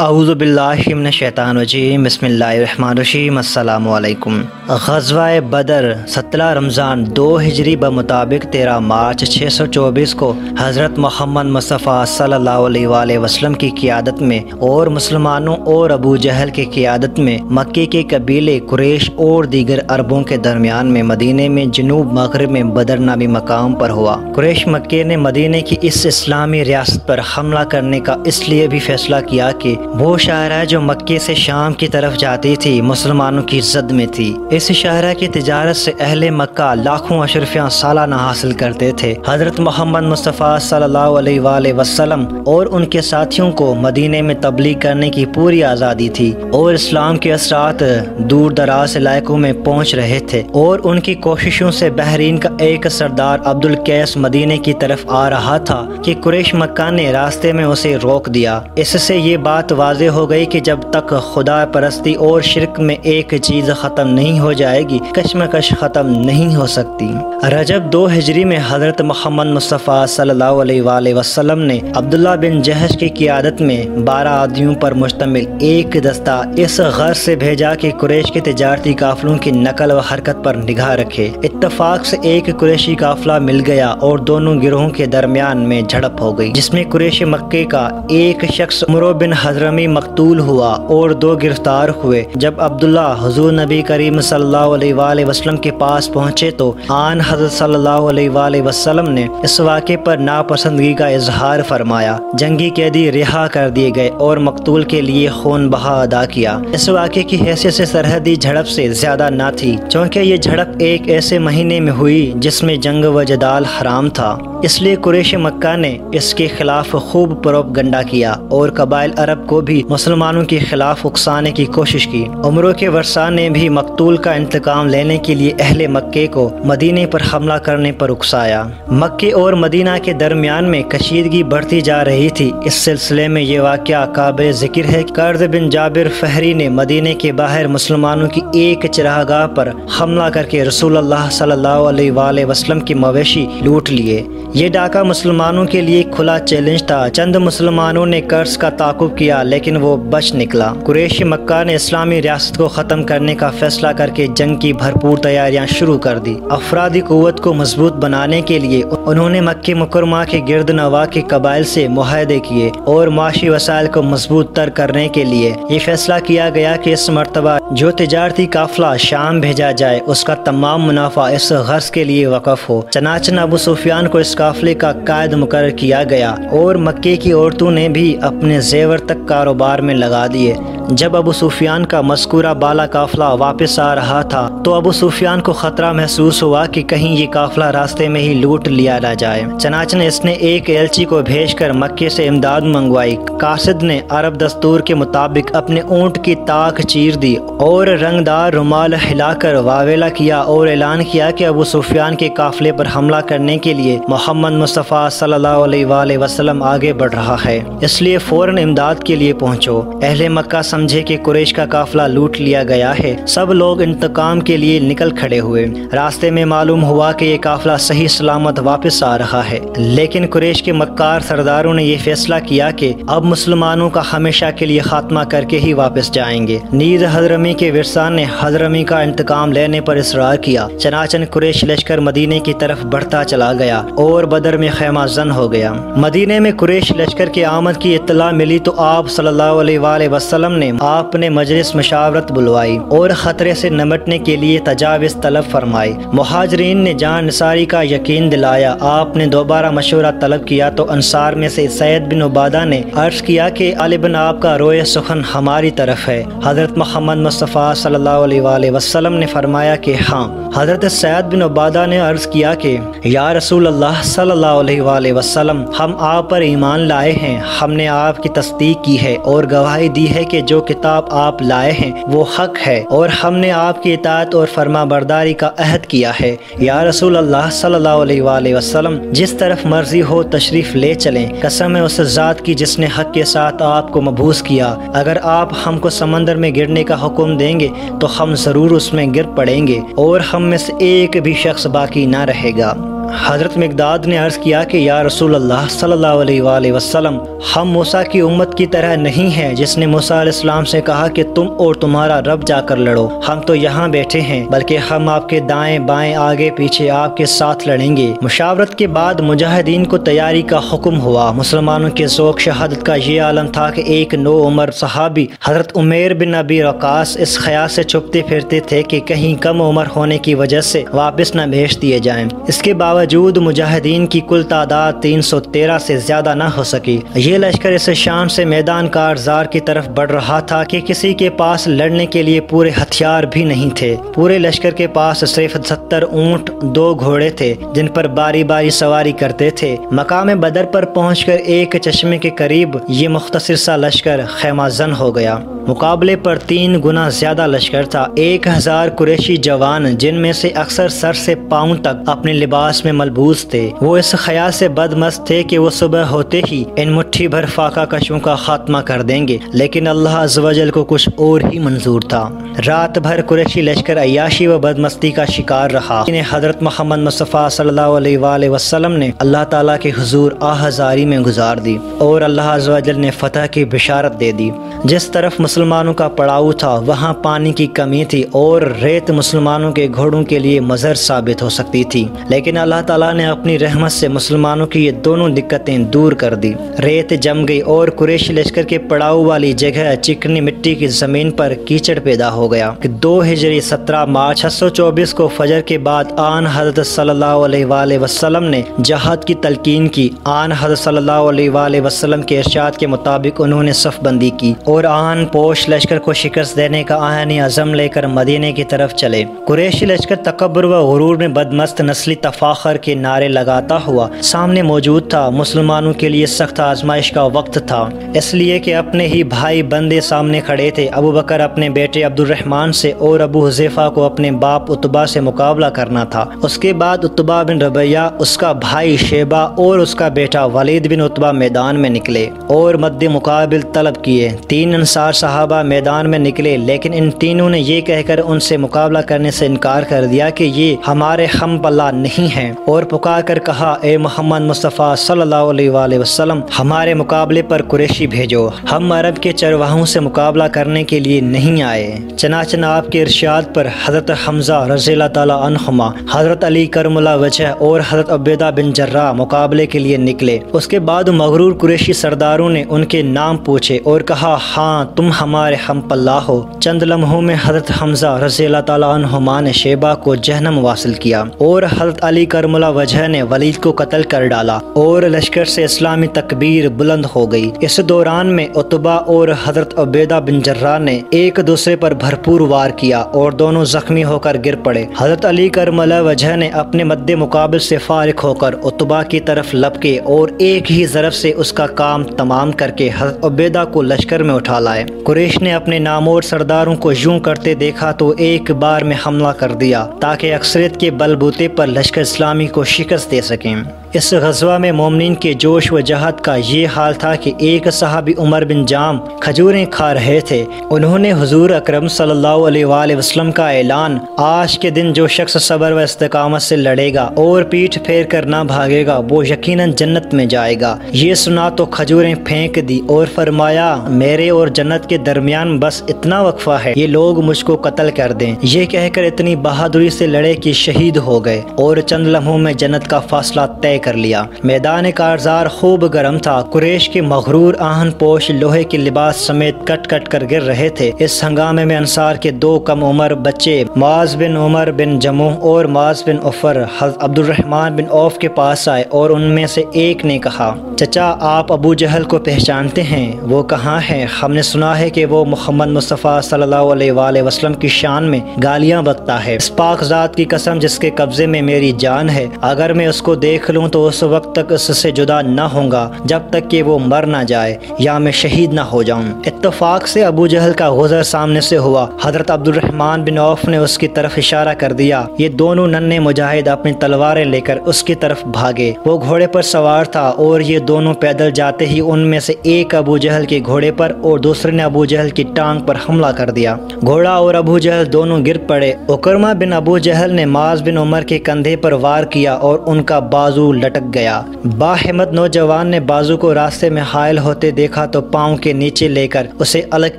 اعوذ باللہ من الشیطان الرجیم بسم اللہ الرحمن الرحیم السلام علیکم۔ غزوہ بدر 17 رمضان 2 ہجری بمطابق 13 مارچ 624 کو حضرت محمد مصطفیٰ صلی اللہ علیہ وآلہ وسلم کی قیادت میں اور مسلمانوں اور ابو جہل کی قیادت میں مکی کے قبیلے قریش اور دیگر عربوں کے درمیان میں مدینے میں جنوب مغرب میں بدر نامی مقام پر ہوا۔ قریش مکے نے مدینے کی اس اسلامی ریاست پر حملہ کرنے کا اس لیے بھی فیصلہ کیا کہ وہ شاہراہ جو مکے سے شام کی طرف جاتی تھی مسلمانوں کی زد میں تھی۔ اس شاہراہ کی تجارت سے اہل مکہ لاکھوں اشرفیاں سالانہ حاصل کرتے تھے۔ حضرت محمد مصطفیٰ صلی اللہ علیہ وآلہ وسلم اور ان کے ساتھیوں کو مدینے میں تبلیغ کرنے کی پوری آزادی تھی اور اسلام کے اثرات دور دراز علاقوں میں پہنچ رہے تھے، اور ان کی کوششوں سے بحرین کا ایک سردار عبد القیس مدینے کی طرف آ رہا تھا کہ قریش مکہ نے راستے میں اسے روک دیا۔ اس سے یہ بات واضح ہو گئی کہ جب تک خدا پرستی اور شرک میں ایک چیز ختم نہیں ہو جائے گی کشمکش ختم نہیں ہو سکتی۔ رجب 2 ہجری میں حضرت محمد مصطفیٰ صلی اللہ علیہ وآلہ وسلم نے عبداللہ بن جہش کی قیادت میں 12 آدمیوں پر مشتمل ایک دستہ اس غرض سے بھیجا کہ قریش کے تجارتی قافلوں کی نقل و حرکت پر نگاہ رکھے۔ اتفاق سے ایک قریشی قافلہ مل گیا اور دونوں گروہوں کے درمیان میں جھڑپ ہو گئی، جس میں قریش مکے کا ایک شخص عمرو بن حضرمی مقتول ہوا اور 2 گرفتار ہوئے۔ جب عبداللہ حضور نبی کریم صلی اللہ علیہ وآلہ وسلم کے پاس پہنچے تو آن حضرت صلی اللہ علیہ وآلہ وسلم نے اس واقعے پر ناپسندگی کا اظہار فرمایا۔ جنگی قیدی رہا کر دیے گئے اور مقتول کے لیے خون بہا ادا کیا۔ اس واقعے کی حیثیت سے سرحدی جھڑپ سے زیادہ نہ تھی، چونکہ یہ جھڑپ ایک ایسے مہینے میں ہوئی جس میں جنگ و جدال حرام تھا، اس لیے قریش مکہ نے اس کے خلاف خوب پروپگنڈا کیا اور قبائل عرب کو بھی مسلمانوں کے خلاف اکسانے کی کوشش کی۔ عمرو کے ورثاء نے بھی مقتول کا انتقام لینے کے لیے اہل مکے کو مدینے پر حملہ کرنے پر اکسایا۔ مکے اور مدینہ کے درمیان میں کشیدگی بڑھتی جا رہی تھی۔ اس سلسلے میں یہ واقعہ قابل ذکر ہے کہ کرد بن جابر فہری نے مدینے کے باہر مسلمانوں کی ایک چراگاہ پر حملہ کر کے رسول اللہ صلی اللہ علیہ وآلہ وسلم کی مویشی لوٹ لیے۔ یہ ڈاکہ مسلمانوں کے لیے کھلا چیلنج تھا۔ چند مسلمانوں نے قرض کا تعاقب کیا لیکن وہ بچ نکلا۔ قریش مکہ نے اسلامی ریاست کو ختم کرنے کا فیصلہ کر کے جنگ کی بھرپور تیاریاں شروع کر دی۔ افرادی قوت کو مضبوط بنانے کے لیے انہوں نے مکہ مکرمہ کے گرد نواح کے قبائل سے معاہدے کیے اور معاشی وسائل کو مضبوط تر کرنے کے لیے یہ فیصلہ کیا گیا کہ اس مرتبہ جو تجارتی قافلہ شام بھیجا جائے اس کا تمام منافع اس غرض کے لیے وقف ہو۔ چنانچہ ابو سفیان کو اس قافلے کا قائد مقرر کیا گیا اور مکے کی عورتوں نے بھی اپنے زیور تک کاروبار میں لگا دیے۔ جب ابو سفیان کا مذکورہ بالا قافلہ واپس آ رہا تھا تو ابو سفیان کو خطرہ محسوس ہوا کہ کہیں یہ قافلہ راستے میں ہی لوٹ لیا نہ جائے۔ چنانچہ اس نے ایک ایلچی کو بھیج کر مکے سے امداد منگوائی۔ قاصد نے عرب دستور کے مطابق اپنے اونٹ کی تاک چیر دی اور رنگدار رومال ہلا کر واویلا کیا اور اعلان کیا کہ ابو سفیان کے قافلے پر حملہ کرنے کے لیے محمد مصطفیٰ صلی اللہ علیہ وآلہ وسلم آگے بڑھ رہا ہے، اس لیے فوراً امداد کے لیے پہنچو۔ اہل مکہ سمجھے کہ قریش کا قافلہ لوٹ لیا گیا ہے، سب لوگ انتقام کے لیے نکل کھڑے ہوئے۔ راستے میں معلوم ہوا کہ یہ قافلہ صحیح سلامت واپس آ رہا ہے، لیکن قریش کے مکار سرداروں نے یہ فیصلہ کیا کہ اب مسلمانوں کا ہمیشہ کے لیے خاتمہ کر کے ہی واپس جائیں گے۔ نیز حضرمی کے ورثاء نے حضرمی کا انتقام لینے پر اصرار کیا۔ چنانچہ قریش لشکر مدینے کی طرف بڑھتا چلا گیا اور بدر میں خیمہ زن ہو گیا۔ مدینے میں قریش لشکر کی آمد کی اطلاع ملی تو آپ صلی اللہ علیہ وآلہ وسلم نے آپ نے مجلس مشاورت بلوائی اور خطرے سے نمٹنے کے لیے تجاویز طلب فرمائی۔ مہاجرین نے جان نثاری کا یقین دلایا۔ آپ نے دوبارہ مشورہ طلب کیا تو انصار میں سے سعید بن عبادہ نے عرض کیا کہ غالباً آپ کا روئے سخن ہماری طرف ہے۔ حضرت محمد مصطفیٰ صلی اللہ علیہ وآلہ وسلم نے فرمایا کہ ہاں۔ حضرت سعید بن عبادہ نے عرض کیا کہ یا رسول اللہ صلی اللہ علیہ وآلہ وسلم، ہم آپ پر ایمان لائے ہیں، ہم نے آپ کی تصدیق کی ہے اور گواہی دی ہے کہ جو کتاب آپ لائے ہیں وہ حق ہے، اور ہم نے آپ کی اطاعت اور فرما برداری کا عہد کیا ہے۔ یا رسول اللہ صلی اللہ علیہ وآلہ وسلم، جس طرف مرضی ہو تشریف لے چلیں، قسم ہے اس ذات کی جس نے حق کے ساتھ آپ کو مبعوث کیا، اگر آپ ہم کو سمندر میں گرنے کا حکم دیں گے تو ہم ضرور اس میں گر پڑیں گے اور ہم میں سے ایک بھی شخص باقی نہ رہے گا۔ حضرت مقداد نے عرض کیا کہ یا رسول اللہ صلی اللہ علیہ وآلہ وسلم، ہم موسیٰ کی امت کی طرح نہیں ہیں جس نے موسیٰ علیہ السلام سے کہا کہ تم اور تمہارا رب جا کر لڑو، ہم تو یہاں بیٹھے ہیں، بلکہ ہم آپ کے دائیں بائیں آگے پیچھے آپ کے ساتھ لڑیں گے۔ مشاورت کے بعد مجاہدین کو تیاری کا حکم ہوا۔ مسلمانوں کے ذوق شہادت کا یہ عالم تھا کہ ایک نو عمر صحابی حضرت عمیر بن ابی وقاص اس خیال سے چھپتے پھرتے تھے کہ کہیں کم عمر ہونے کی وجہ سے واپس نہ بھیج دیے جائیں۔ اس کے باوجود مجاہدین کی کل تعداد 313 سے زیادہ نہ ہو سکی۔ یہ لشکر اس شان سے میدان کارزار کی طرف بڑھ رہا تھا کہ کسی کے پاس لڑنے کے لیے پورے ہتھیار بھی نہیں تھے۔ پورے لشکر کے پاس صرف 70 اونٹ، 2 گھوڑے تھے جن پر باری باری سواری کرتے تھے۔ مقام بدر پر پہنچ کر ایک چشمے کے قریب یہ مختصر سا لشکر خیمہ زن ہو گیا۔ مقابلے پر 3 گنا زیادہ لشکر تھا۔ 1000 قریشی جوان جن میں سے اکثر سر سے پاؤں تک اپنے لباس میں ملبوس تھے، وہ اس خیال سے بدمست تھے کہ وہ صبح ہوتے ہی ان مٹھی بھر فاقہ کشوں کا خاتمہ کر دیں گے، لیکن اللہ عز و جل کو کچھ اور ہی منظور تھا۔ رات بھر قریشی لشکر عیاشی و بدمستی کا شکار رہا۔ انہیں حضرت محمد مصطفیٰ صلی اللہ علیہ وآلہ وسلم نے اللہ تعالیٰ کے حضور آہذاری میں گزار دی اور اللہ عز و جل نے فتح کی بشارت دے دی۔ جس طرف مسلمانوں کا پڑاؤ تھا وہاں پانی کی کمی تھی اور ریت مسلمانوں کے گھوڑوں کے لیے مضر ثابت ہو سکتی تھی، لیکن اللہ تعالیٰ نے اپنی رحمت سے مسلمانوں کی یہ دونوں دقتیں دور کر دی۔ ریت جم گئی اور قریشی لشکر کے پڑاؤ والی جگہ چکنی مٹی کی زمین پر کیچڑ پیدا ہو گیا کہ 2 ہجری 17 مارچ 624 کو فجر کے بعد آن حضرت صلی اللہ علیہ وآلہ وسلم نے جہاد کی تلقین کی۔ آن حضرت صلی اللہ علیہ وآلہ وسلم کے ارشاد کے مطابق انہوں نے صف بندی کی اور آن پوش لشکر کو شکست دینے کا آہنی عزم لے کر مدینے کی طرف چلے۔ قریشی لشکر تکبر و غرور میں بدمست نسلی تفاخر کے نعرے لگاتا ہوا سامنے موجود تھا۔ مسلمانوں کے لیے سخت آزمائش کا وقت تھا، اس لیے کہ اپنے ہی بھائی بندے سامنے کھڑے تھے۔ ابو بکر اپنے بیٹے عبد الرحمن سے اور ابو حذیفہ کو اپنے باپ عتبہ سے مقابلہ کرنا تھا۔ اس کے بعد عتبہ بن ربیعہ، اس کا بھائی شیبہ اور اس کا بیٹا ولید بن عتبہ میدان میں نکلے اور مد مقابل طلب کیے۔ 3 انصار صحابہ میدان میں نکلے، لیکن ان تینوں نے یہ کہہ کر ان سے مقابلہ کرنے سے انکار کر دیا کہ یہ ہمارے ہم پلہ نہیں ہیں، اور پکار کر کہا اے محمد مصطفیٰ صلی اللہ علیہ وآلہ وسلم، ہمارے مقابلے پر قریشی بھیجو، ہم عرب کے چرواہوں سے مقابلہ کرنے کے لیے نہیں آئے۔ چنانچہ آپ کے ارشاد پر حضرت حمزہ رضی اللہ تعالیٰ عنہما، حضرت علی کرم اللہ وجہ اور حضرت عبیدہ بن جراح مقابلے کے لیے نکلے۔ اس کے بعد مغرور قریشی سرداروں نے ان کے نام پوچھے اور کہا ہاں تم ہمارے ہم پلہ ہو۔ چند لمحوں میں حضرت حمزہ رضی اللہ تعالیٰ عنہما نے شیبہ کو جہنم واصل کیا اور حضرت علی کرم اللہ وجہ نے ولید کو قتل کر ڈالا اور لشکر سے اسلامی تکبیر بلند ہو گئی۔ اس دوران میں عتبہ اور حضرت عبیدہ بن جراح نے ایک دوسرے پر بھرپور وار کیا اور دونوں زخمی ہو کر گر پڑے۔ حضرت علی کرم اللہ وجہ نے اپنے مد مقابل سے فارغ ہو کر عتبہ کی طرف لپکے اور ایک ہی ضرب سے اس کا کام تمام کر کے حضرت عبیدہ کو لشکر میں اٹھا لائے۔ قریش نے اپنے نامور سرداروں کو یوں کرتے دیکھا تو ایک بار میں حملہ کر دیا تاکہ اکثریت کے بل بوتے پر لشکر اسلامی کو شکست دے سکیں۔ اس غزوہ میں مومنین کے جوش و جہد کا یہ حال تھا کہ ایک صحابی عمر بن جام کھجوریں کھا رہے تھے۔ انہوں نے حضور اکرم صلی اللہ علیہ وآلہ وسلم کا اعلان، آج کے دن جو شخص صبر و استقامت سے لڑے گا اور پیٹھ پھیر کر نہ بھاگے گا وہ یقیناً جنت میں جائے گا، یہ سنا تو کھجوریں پھینک دی اور فرمایا میرے اور جنت کے درمیان بس اتنا وقفہ ہے، یہ لوگ مجھ کو قتل کر دیں۔ یہ کہہ کر اتنی بہادری سے لڑے کہ شہید ہو گئے اور چند لمحوں میں جنت کا فاصلہ طے کر لیا۔ میدان کارزار خوب گرم تھا۔ قریش کے مغرور آہن پوش لوہے کے لباس سمیت کٹ کٹ کر گر رہے تھے۔ اس ہنگامے میں انصار کے 2 کم عمر بچے معاذ بن عمر بن جموح اور معاذ بن عفر حضرت عبد الرحمن بن عوف کے پاس آئے اور ان میں سے ایک نے کہا چچا آپ ابو جہل کو پہچانتے ہیں؟ وہ کہاں ہے؟ ہم نے سنا ہے کہ وہ محمد مصطفیٰ صلی اللہ علیہ وآلہ وسلم کی شان میں گالیاں بکتا ہے۔ اس پاک ذات کی قسم جس کے قبضے میں میری جان ہے، اگر میں اس کو دیکھ لوں تو اس وقت تک اس سے جدا نہ ہوں گا جب تک کہ وہ مر نہ جائے یا میں شہید نہ ہو جاؤں۔ اتفاق سے ابو جہل کا گزر سامنے سے ہوا۔ حضرت عبد الرحمن بن عوف نے اس کی طرف اشارہ کر دیا۔ یہ دونوں ننھے مجاہد اپنی تلواریں لے کر اس کی طرف بھاگے۔ وہ گھوڑے پر سوار تھا اور یہ دونوں پیدل جاتے ہی ان میں سے ایک ابو جہل کے گھوڑے پر اور دوسرے نے ابو ابو جہل کی ٹانگ پر حملہ کر دیا۔ گھوڑا اور ابو جہل دونوں گر پڑے۔ اکرمہ بن ابو جہل نے معاذ بن عمر کے کندھے پر وار کیا اور ان کا بازو لٹک گیا۔ باہمت نوجوان نے بازو کو راستے میں حائل ہوتے دیکھا تو پاؤں کے نیچے لے کر اسے الگ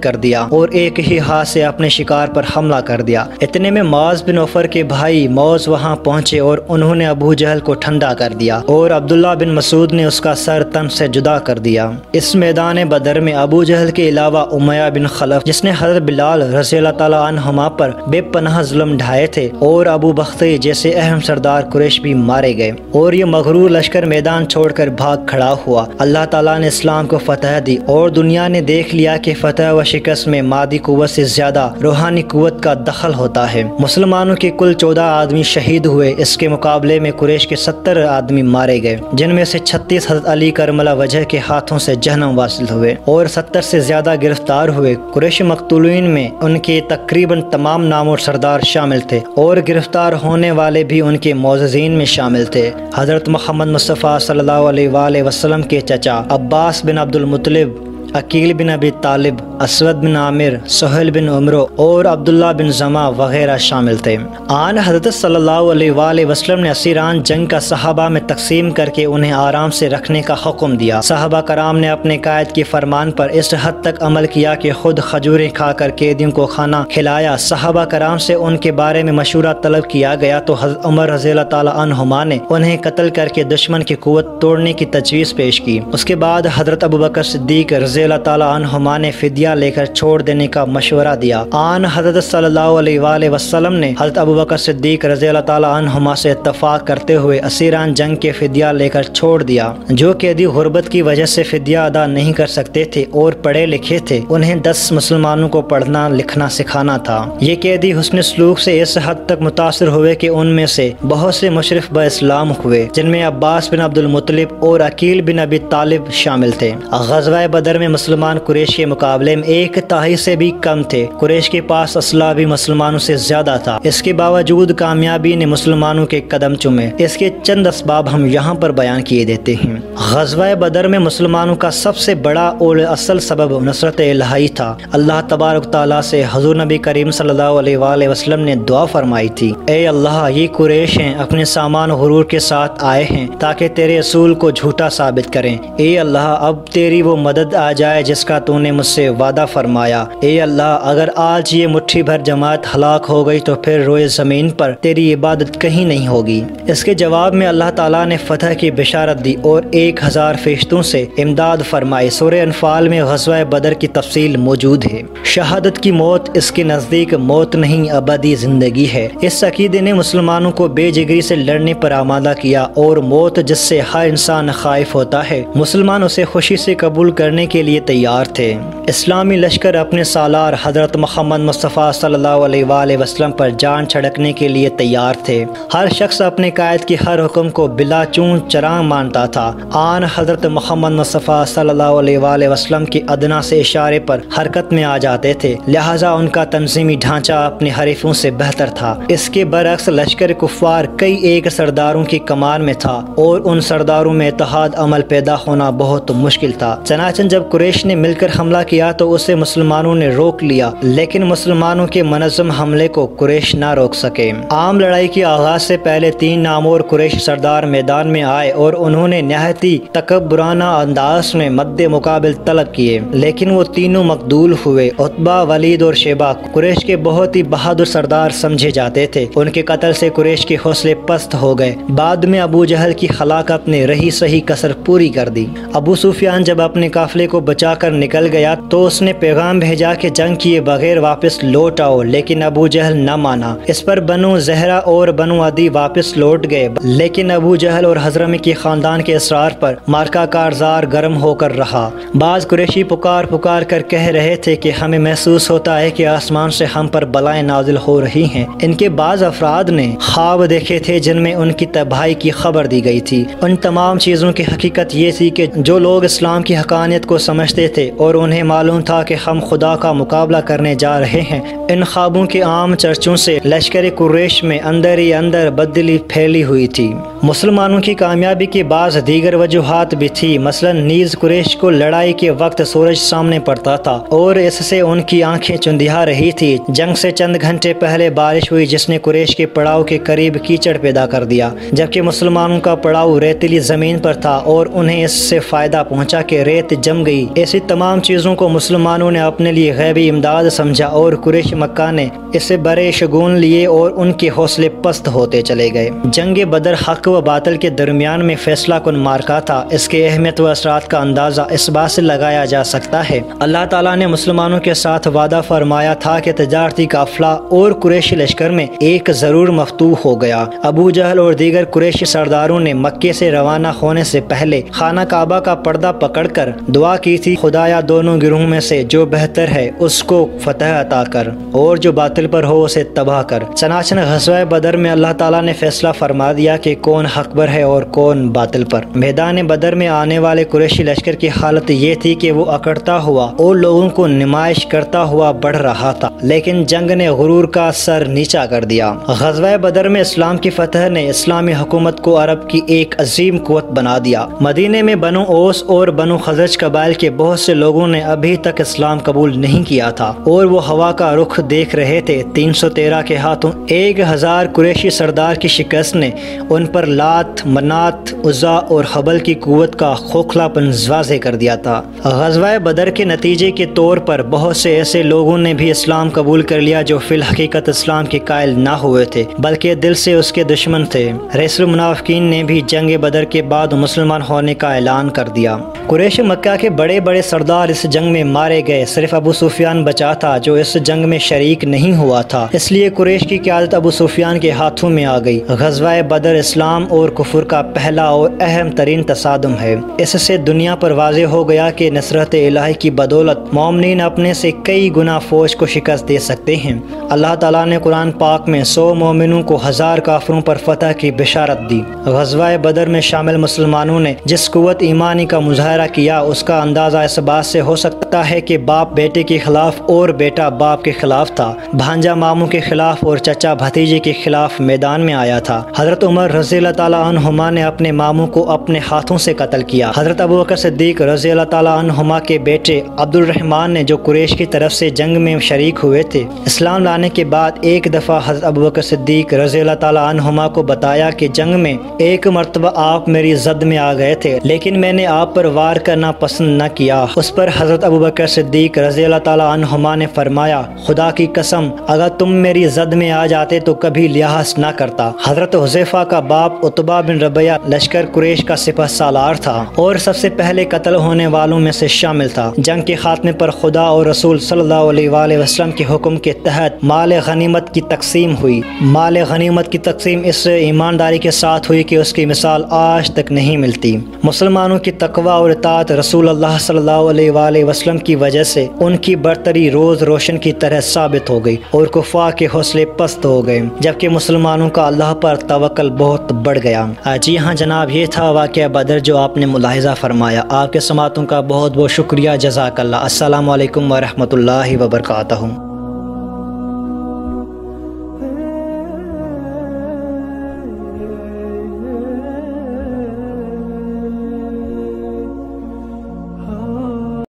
کر دیا اور ایک ہی ہاتھ سے اپنے شکار پر حملہ کر دیا۔ اتنے میں معاذ بن عفر کے بھائی موز وہاں پہنچے اور انہوں نے ابو جہل کو ٹھنڈا کر دیا اور عبداللہ بن مسعود نے اس کا سر تن سے جدا کر دیا۔ اس میدان بدر میں ابو جہل کے علاوہ امیہ بن خلف، جس نے حضرت بلال رضی اللہ تعالیٰ عنہما پر بے پناہ ظلم ڈھائے تھے، اور ابو بختری جیسے اہم سردار قریش بھی مارے گئے، اور یہ مغرور لشکر میدان چھوڑ کر بھاگ کھڑا ہوا۔ اللہ تعالیٰ نے اسلام کو فتح دی اور دنیا نے دیکھ لیا کہ فتح و شکست میں مادی قوت سے زیادہ روحانی قوت کا دخل ہوتا ہے۔ مسلمانوں کے کل 14 آدمی شہید ہوئے، اس کے مقابلے میں قریش کے 70 آدمی مارے گئے، جن میں سے 36 حضرت علی کرم اللہ وجہ کے ہاتھوں سے جہنم واصل ہوئے اور 70 سے زیادہ گرفتار ہوئے۔ قریش مقتولین میں ان کے تقریباً تمام نامور سردار شامل تھے اور گرفتار ہونے والے بھی ان کے معززین میں شامل تھے۔ حضرت محمد مصطفیٰ صلی اللہ علیہ وآلہ وسلم کے چچا عباس بن عبد المطلب، عقیل بن ابی طالب، اسود بن عامر، سہیل بن عمرو اور عبداللہ بن زما وغیرہ شامل تھے۔ آن حضرت صلی اللہ علیہ وآلہ وسلم نے اسیران جنگ کا صحابہ میں تقسیم کر کے انہیں آرام سے رکھنے کا حکم دیا۔ صحابہ کرام نے اپنے قائد کے فرمان پر اس حد تک عمل کیا کہ خود کھجوریں کھا کر قیدیوں کو کھانا کھلایا۔ صحابہ کرام سے ان کے بارے میں مشورہ طلب کیا گیا تو حضرت عمر رضی اللہ تعالیٰ عنہما نے انہیں قتل کر کے دشمن کی قوت توڑنے کی تجویز پیش کی۔ اس کے بعد حضرت ابوبکر صدیق رضی اللہ تعالیٰ عنہما نے فدیہ لے کر چھوڑ دینے کا مشورہ دیا۔ آن حضرت صلی اللہ علیہ وآلہ وسلم نے حضرت ابوبکر صدیق رضی اللہ تعالیٰ عنہما سے اتفاق کرتے ہوئے اسیران جنگ کے فدیہ لے کر چھوڑ دیا۔ جو قیدی غربت کی وجہ سے فدیہ ادا نہیں کر سکتے تھے اور پڑھے لکھے تھے، انہیں 10 مسلمانوں کو پڑھنا لکھنا سکھانا تھا۔ یہ قیدی حسن سلوک سے اس حد تک متاثر ہوئے کہ ان میں سے بہت سے مشرف با اسلام ہوئے، جن میں عباس بن عبد المطلب اور عقیل بن ابی طالب شامل تھے۔ غزوہ بدر میں مسلمان قریش کے مقابلے میں 1/3 سے بھی کم تھے۔ قریش کے پاس اسلحہ بھی مسلمانوں سے زیادہ تھا۔ اس کے باوجود کامیابی نے مسلمانوں کے قدم چومے۔ اس کے چند اسباب ہم یہاں پر بیان کیے دیتے ہیں۔ غزوہ بدر میں مسلمانوں کا سب سے بڑا اور اصل سبب نصرت الہی تھا۔ اللہ تبارک تعالیٰ سے حضور نبی کریم صلی اللہ علیہ وآلہ وسلم نے دعا فرمائی تھی، اے اللہ، یہ قریش ہیں، اپنے سامان غرور کے ساتھ آئے ہیں تاکہ تیرے رسول کو جھوٹا ثابت کریں۔ اے اللہ، اب تیری وہ مدد آ جائے جس کا تو نے مجھ سے وعدہ فرمایا۔ اے اللہ، اگر آج یہ مٹھی بھر جماعت ہلاک ہو گئی تو پھر روئے زمین پر تیری عبادت کہیں نہیں ہوگی۔ اس کے جواب میں اللہ تعالیٰ نے فتح کی بشارت دی اور 1000 فرشتوں سے امداد فرمائی۔ سورہ انفال میں غزوہ بدر کی تفصیل موجود ہے۔ شہادت کی موت اس کے نزدیک موت نہیں، ابدی زندگی ہے۔ اس عقیدے نے مسلمانوں کو بے جگری سے لڑنے پر آمادہ کیا اور موت جس سے ہر انسان خائف ہوتا ہے، مسلمان اسے خوشی سے قبول کرنے کے لیے تیار تھے۔ اسلامی لشکر اپنے سالار حضرت محمد مصطفیٰ صلی اللہ علیہ وآلہ وسلم پر جان چھڑکنے کے لیے تیار تھے۔ ہر شخص اپنے قائد کے ہر حکم کو بلا چون چراغ مانتا تھا۔ آن حضرت محمد مصطفیٰ صلی اللہ علیہ وآلہ وسلم کے ادنا سے اشارے پر حرکت میں آ جاتے تھے، لہٰذا ان کا تنظیمی ڈھانچہ اپنے حریفوں سے بہتر تھا۔ اس کے برعکس لشکر کفار کئی ایک سرداروں کی کمان میں تھا اور ان سرداروں میں اتحاد عمل پیدا ہونا بہت مشکل تھا۔ چنانچہ جب قریش نے مل کر حملہ کیا تو اسے مسلمانوں نے روک لیا، لیکن مسلمانوں کے منظم حملے کو قریش نہ روک سکے۔ عام لڑائی کے آغاز سے پہلے 3 نامور قریش سردار میدان میں آئے اور انہوں نے نہایت ہی تکبرانہ انداز میں مد مقابل طلب کیے، لیکن وہ تینوں مقتول ہوئے۔ عتبہ، ولید اور شیبہ قریش کے بہت ہی بہادر سردار سمجھے جاتے تھے۔ ان کے قتل سے قریش کے حوصلے پست ہو گئے۔ بعد میں ابو جہل کی ہلاکت نے رہی صحیح کسر پوری کر دی۔ ابو سفیان جب اپنے قافلے کو بچا کر نکل گیا تو اس نے پیغام بھیجا کہ جنگ کیے بغیر واپس لوٹ آؤ، لیکن ابو جہل نہ مانا۔ اس پر بنو زہرہ اور بنو عدی واپس لوٹ گئے، لیکن ابو جہل اور حضرمی کے خاندان کے اصرار پر مارکہ کارزار گرم ہو کر رہا۔ بعض قریشی پکار پکار کر کہہ رہے تھے کہ ہمیں محسوس ہوتا ہے کہ آسمان سے ہم پر بلائیں نازل ہو رہی ہیں۔ ان کے بعض افراد نے خواب دیکھے تھے جن میں ان کی تباہی کی خبر دی گئی تھی۔ ان تمام چیزوں کی حقیقت یہ تھی کہ جو لوگ اسلام کی حقانیت کو سمجھ سمجھتے تھے اور انہیں معلوم تھا کہ ہم خدا کا مقابلہ کرنے جا رہے ہیں۔ ان خوابوں کے عام چرچوں سے لشکر قریش میں اندر ہی اندر بدلی پھیلی ہوئی تھی۔ مسلمانوں کی کامیابی کی بعض دیگر وجوہات بھی تھی، مثلا نیز قریش کو لڑائی کے وقت سورج سامنے پڑتا تھا اور اس سے ان کی آنکھیں چندھیا رہی تھی۔ جنگ سے چند گھنٹے پہلے بارش ہوئی جس نے قریش کے پڑاؤ کے قریب کیچڑ پیدا کر دیا، جبکہ مسلمانوں کا پڑاؤ ریتیلی زمین پر تھا اور انہیں اس سے فائدہ پہنچا کہ ریت جم گئی۔ ایسی تمام چیزوں کو مسلمانوں نے اپنے لیے غیبی امداد سمجھا اور قریش مکہ نے اسے بڑے شگون لیے اور ان کے حوصلے پست ہوتے چلے گئے۔ جنگ بدر حق و باطل کے درمیان میں فیصلہ کن معرکہ تھا۔ اس کے اہمیت و اثرات کا اندازہ اس بات سے لگایا جا سکتا ہے، اللہ تعالیٰ نے مسلمانوں کے ساتھ وعدہ فرمایا تھا کہ تجارتی قافلہ اور قریشی لشکر میں ایک ضرور مفتوح ہو گیا۔ ابو جہل اور دیگر قریشی سرداروں نے مکے سے روانہ ہونے سے پہلے خانہ کعبہ کا پردہ پکڑ کر دعا کی تھی، خدایا دونوں گروہوں میں سے جو بہتر ہے اس کو فتح عطا کر اور جو باطل پر ہو اسے تباہ کر۔ چنانچہ غزوہ بدر میں اللہ تعالیٰ نے فیصلہ فرما دیا کہ کون حق پر ہے اور کون باطل پر۔ میدان بدر میں آنے والے قریشی لشکر کی حالت یہ تھی کہ وہ اکڑتا ہوا اور لوگوں کو نمائش کرتا ہوا بڑھ رہا تھا، لیکن جنگ نے غرور کا سر نیچا کر دیا۔ غزوہ بدر میں اسلام کی فتح نے اسلامی حکومت کو عرب کی ایک عظیم قوت بنا دیا۔ مدینے میں بنو اوس اور بنو خزرج قبائل کے بہت سے لوگوں نے ابھی تک اسلام قبول نہیں کیا تھا اور وہ ہوا کا رخ دیکھ رہے تھے۔ 313 کے ہاتھوں 1000 قریشی سردار کی شکست نے ان پر لات، منات، عزا اور حبل کی قوت کا کھوکھلا پن واضح کر دیا تھا۔ غزوہ بدر کے نتیجے کے طور پر بہت سے ایسے لوگوں نے بھی اسلام قبول کر لیا جو فی الحقیقت اسلام کے قائل نہ ہوئے تھے بلکہ دل سے اس کے دشمن تھے۔ رئیس المنافقین نے بھی جنگ بدر کے بعد مسلمان ہونے کا اعلان کر دیا۔ قریش مکہ کے بڑے بڑے سردار اس جنگ میں مارے گئے، صرف ابو سفیان بچا تھا جو اس جنگ میں شریک نہیں ہوا تھا، اس لیے قریش کی قیادت ابو سفیان کے ہاتھوں میں آ گئی۔ غزوہ بدر اسلام اور کفر کا پہلا اور اہم ترین تصادم ہے۔ اس سے دنیا پر واضح ہو گیا کہ نصرت الہی کی بدولت مومنین اپنے سے کئی گنا فوج کو شکست دے سکتے ہیں۔ اللہ تعالیٰ نے قرآن پاک میں 100 مومنوں کو 1000 کافروں پر فتح کی بشارت دی۔ غزوہ بدر میں شامل مسلمانوں نے جس قوت ایمانی کا مظاہرہ کیا اس کا اندازہ اس بات سے ہو سکتا ہے کہ باپ بیٹے کے خلاف اور بیٹا باپ کے خلاف تھا، بھانجا ماموں کے خلاف اور چچا بھتیجے کے خلاف میدان میں آیا تھا۔ حضرت عمر رضی اللہ تعالیٰ عنہما نے اپنے ماموں کو اپنے ہاتھوں سے قتل کیا۔ حضرت ابوبکر صدیق رضی اللہ تعالیٰ عنہما کے بیٹے عبد الرحمن نے جو قریش کی طرف سے جنگ میں شریک ہوئے تھے، اسلام لانے کے بعد ایک دفعہ حضرت ابوبکر صدیق رضی اللہ تعالیٰ عنہما کو بتایا کہ جنگ میں ایک مرتبہ آپ میری زد میں آ گئے تھے لیکن میں نے آپ پر وار کرنا پسند نہ کیا۔ اس پر حضرت ابوبکر صدیق رضی اللہ تعالیٰ عنہما نے فرمایا، خدا کی قسم اگر تم میری زد میں آ جاتے تو کبھی لحاظ نہ کرتا۔ حضرت حذیفہ کا باپ عتبہ بن ربیعہ لشکر قریش کا سپہ سالار تھا اور سب سے پہلے قتل ہونے والوں میں سے شامل تھا۔ جنگ کے خاتمے پر خدا اور رسول صلی اللہ علیہ وآلہ وسلم کے حکم کے تحت مال غنیمت کی تقسیم ہوئی۔ مال غنیمت کی تقسیم اس ایمانداری کے ساتھ ہوئی کہ اس کی مثال آج تک نہیں ملتی۔ مسلمانوں کی تقوی اور اطاعت رسول اللہ صلی اللہ علیہ وآلہ وسلم کی وجہ سے ان کی برتری روز روشن کی طرح ثابت ہو گئی اور کفار کے حوصلے پست ہو گئے، جبکہ مسلمانوں کا اللہ پر توکل بہت بڑھ گیا۔ جی ہاں جناب، یہ تھا واقعہ بدر جو آپ نے ملاحظہ فرمایا۔ آپ کے سماعتوں کا بہت بہت شکریہ، جزاک اللہ۔ السلام علیکم ورحمۃ اللہ وبرکاتہ۔